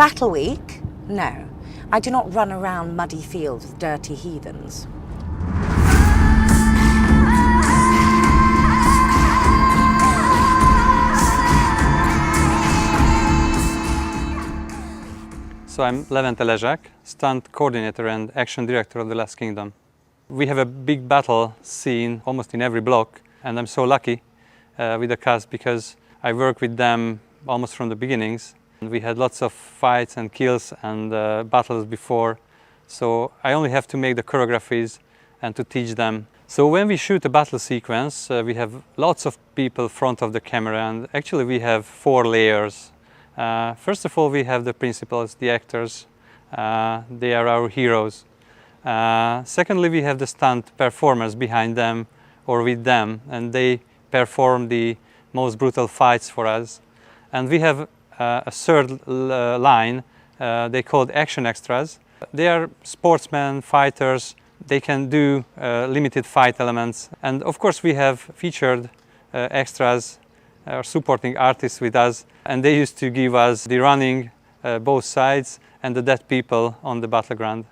Battle week? No. I do not run around muddy fields with dirty heathens. So I'm Levent Elezsák, stunt coordinator and action director of The Last Kingdom. We have a big battle scene almost in every block, and I'm so lucky with the cast because I work with them almost from the beginnings. We had lots of fights and kills and battles before, so I only have to make the choreographies and to teach them. So when we shoot a battle sequence, we have lots of people in front of the camera, and actually we have 4 layers. First of all, we have the principals, the actors. They are our heroes. Secondly, we have the stunt performers behind them or with them, and they perform the most brutal fights for us. And we have a third line, they called action extras. They are sportsmen, fighters. They can do limited fight elements. And of course, we have featured extras or supporting artists with us, and they used to give us the running, both sides, and the dead people on the battleground.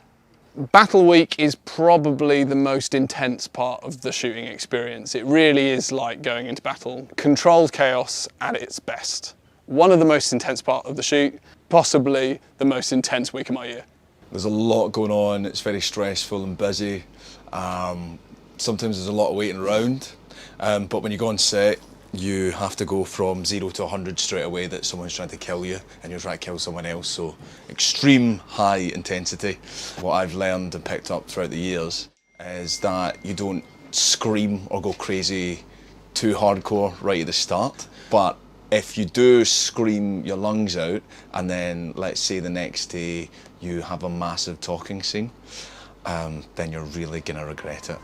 Battle week is probably the most intense part of the shooting experience. It really is like going into battle. Controlled chaos at its best. One of the most intense part of the shoot, possibly the most intense week of my year. There's a lot going on, it's very stressful and busy. Sometimes there's a lot of waiting around, but when you go on set, you have to go from 0 to 100 straight away that someone's trying to kill you and you're trying to kill someone else, so extreme high intensity. What I've learned and picked up throughout the years is that you don't scream or go crazy too hardcore right at the start, but if you do scream your lungs out and then let's say the next day you have a massive talking scene, then you're really gonna regret it.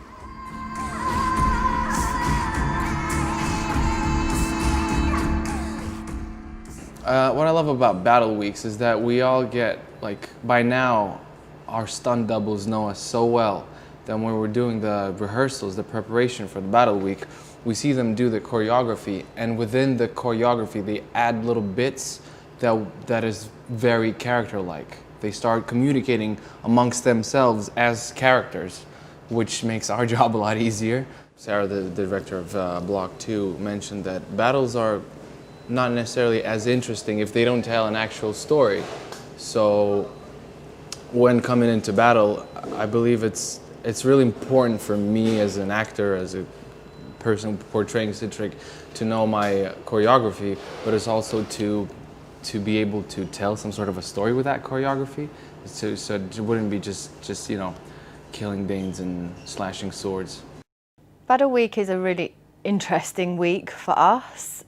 What I love about battle weeks is that we all get, like, by now, our stunt doubles know us so well that when we're doing the rehearsals, the preparation for the battle week, we see them do the choreography, and within the choreography, they add little bits that is very character-like. They start communicating amongst themselves as characters, which makes our job a lot easier. Sarah, the director of Block 2, mentioned that battles are not necessarily as interesting if they don't tell an actual story. So when coming into battle, I believe it's really important for me as an actor, as a person portraying Citric, to know my choreography, but it's also to be able to tell some sort of a story with that choreography, so it wouldn't be just you know, killing Danes and slashing swords. Battle week is a really interesting week for us.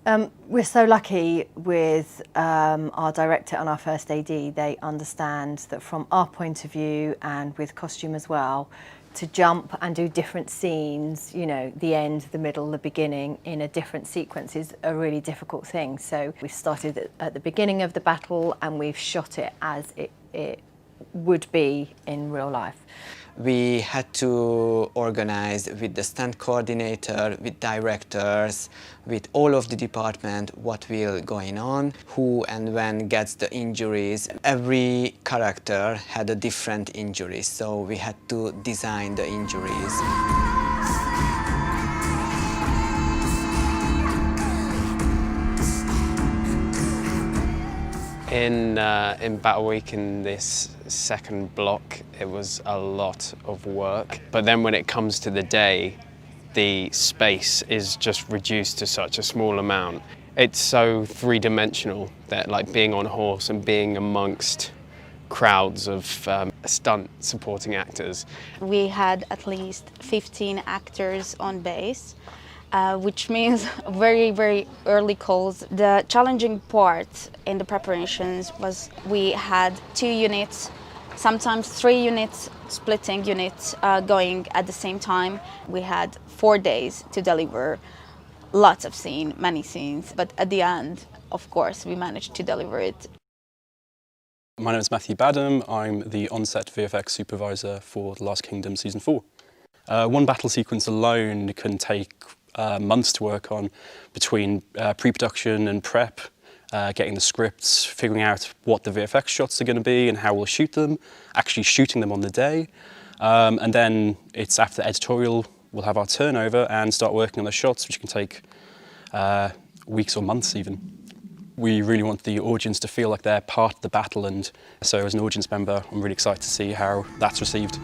We're so lucky with our director and our first AD. They understand that from our point of view, and with costume as well, to jump and do different scenes, you know, the end, the middle, the beginning, in a different sequence is a really difficult thing. So we started at the beginning of the battle and we've shot it as it would be in real life. We had to organize with the stunt coordinator, with directors, with all of the department what will going on, who and when gets the injuries. Every character had a different injury, so we had to design the injuries. In Battle Week, in this second block, it was a lot of work. But then when it comes to the day, the space is just reduced to such a small amount. It's so three-dimensional that, like, being on a horse and being amongst crowds of stunt supporting actors. We had at least 15 actors on base. Which means very, very early calls. The challenging part in the preparations was we had 2 units, sometimes 3 units, splitting units going at the same time. We had 4 days to deliver lots of scenes, many scenes, but at the end, of course, we managed to deliver it. My name is Matthew Badham. I'm the on-set VFX supervisor for The Last Kingdom Season 4. One battle sequence alone can take months to work on, between pre-production and prep, getting the scripts, figuring out what the VFX shots are going to be and how we'll shoot them, actually shooting them on the day. And then it's after the editorial, we'll have our turnover and start working on the shots, which can take weeks or months even. We really want the audience to feel like they're part of the battle, and so as an audience member, I'm really excited to see how that's received.